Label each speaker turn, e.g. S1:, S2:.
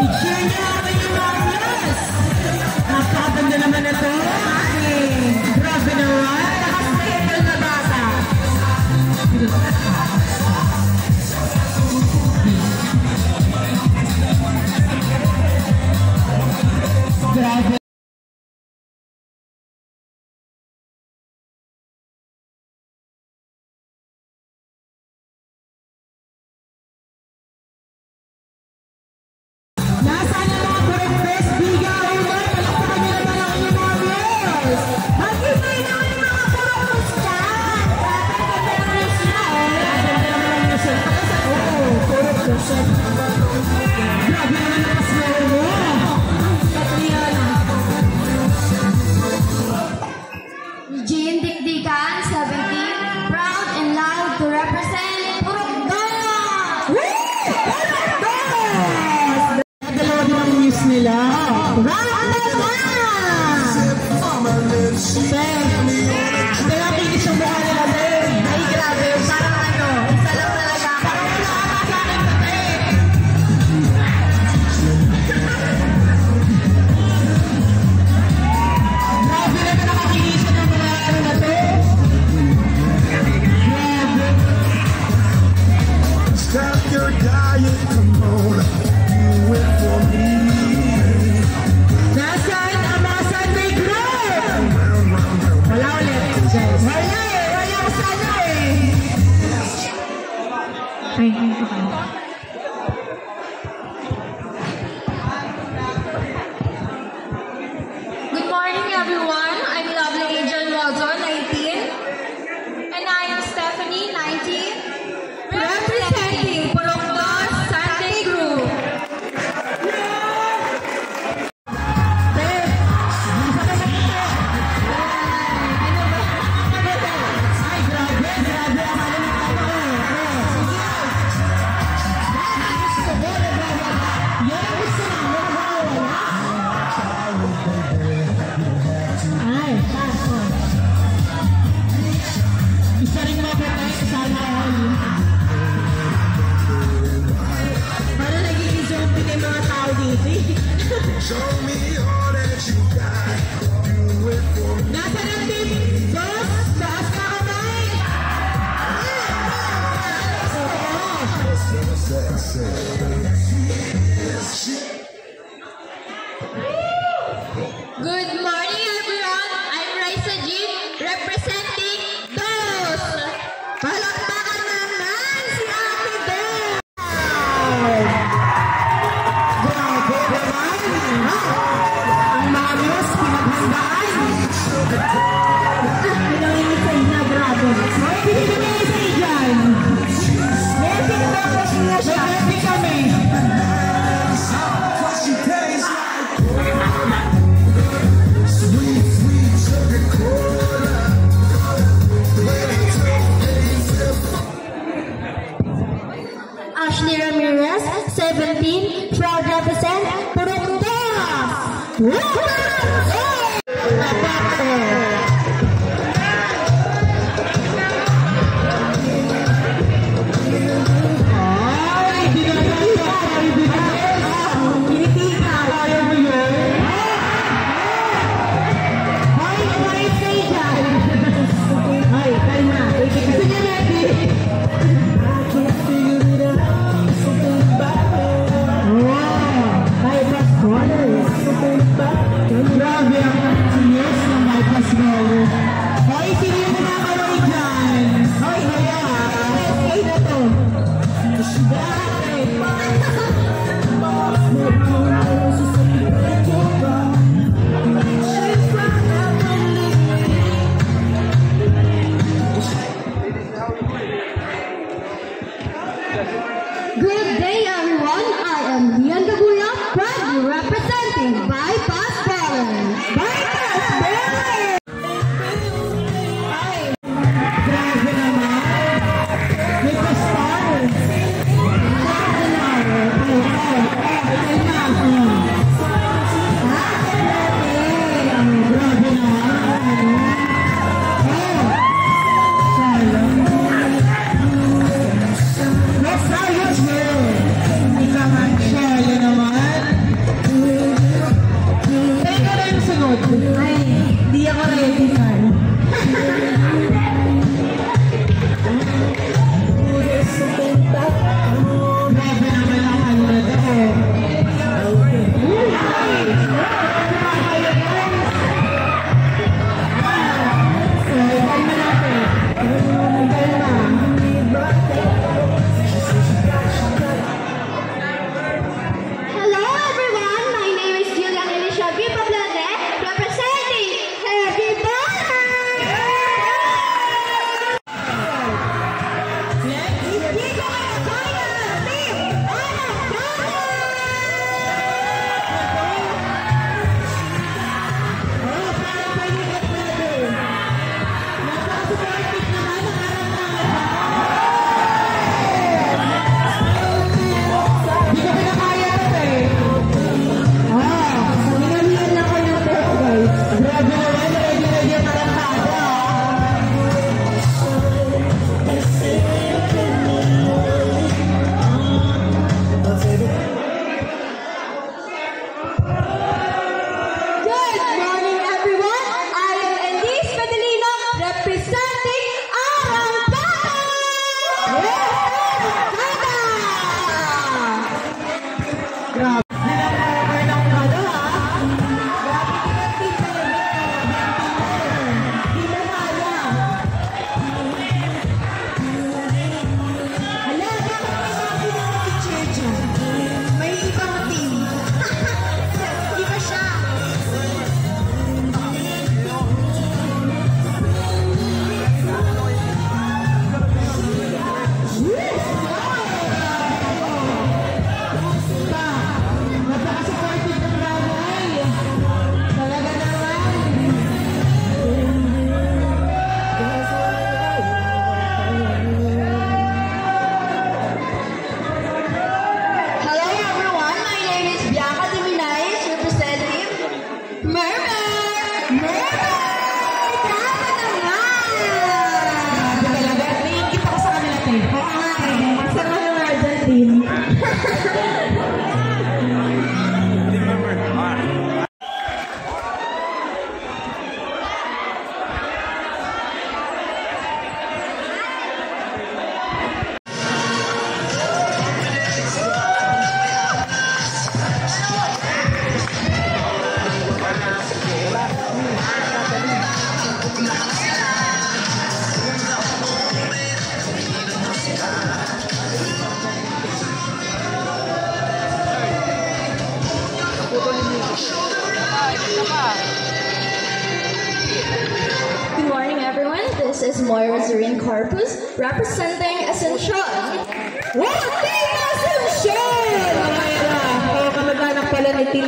S1: I-share niyo ang inyong Marius. Napakaganda naman na ito. Grabe naman. Nakasahil na bata. Grabe. Nasaan ang mga breakfast bigaw? Palakpakan nyo naman ang inyong mga views. Mag-ibay naman yung mga purong dyan. Grabe ang news na purong Joseph. Grabe naman ang pasmero mo.
S2: Jean Dikdikan, 17, proud and loud to represent Purokdos!
S1: Dalawa din ang news nila. Kaya kinis yung mukha nila din.
S2: Ay, grabe. Parang ano, isa lang talaga.
S1: Parang nakakasa sa akin pati. Grabe na nakakinisan ng mga ano na to. Grabe.
S3: Stop your dying, come on, do it for me.
S1: Nasaan ang mga Sunday group? Wala ulit. Wala ko sana Ay, okay.
S2: Good morning, everyone. I'm Lovely Angel Rozo, 19. And I am Stephanie, 19. Representing Purokdos Sunday Group.
S1: Ay, grabe ang yan ang gusto namin. Ay, paso. Isa rin mga patay, sana all. Para nagiging zombie ng mga tao dito.
S3: Show me all that you got, do it for me.
S1: Nasa natin, boss, taas na kamay.
S2: Good morning, everyone. I'm Raisa Jean, representing DOS.
S1: Palakpakan naman si Ate Belle. Grabe naman. Ang mga Diyos pinaghandaan. Pinangingisay na, grabe. May pinangingisay dyan. May pinangingisay na siya. May kami.
S3: She tastes like sweet, sweet sugar cola.
S2: Ashley Ramirez, 17, proud represent Purokdos.
S1: Ay, binagay. Ay, binagay. Kinikigaw. Ayaw mo yun? Ay, may say dyan. Ay, kalma. Sige, ready. Wow. Bypass corners. Grabe ang news ng bypass
S2: Good morning, everyone. This is Moira Zareen Corpus, representing Ascension.
S1: Wow, Team Ascension! Moira! Kamag-anak pala ni Team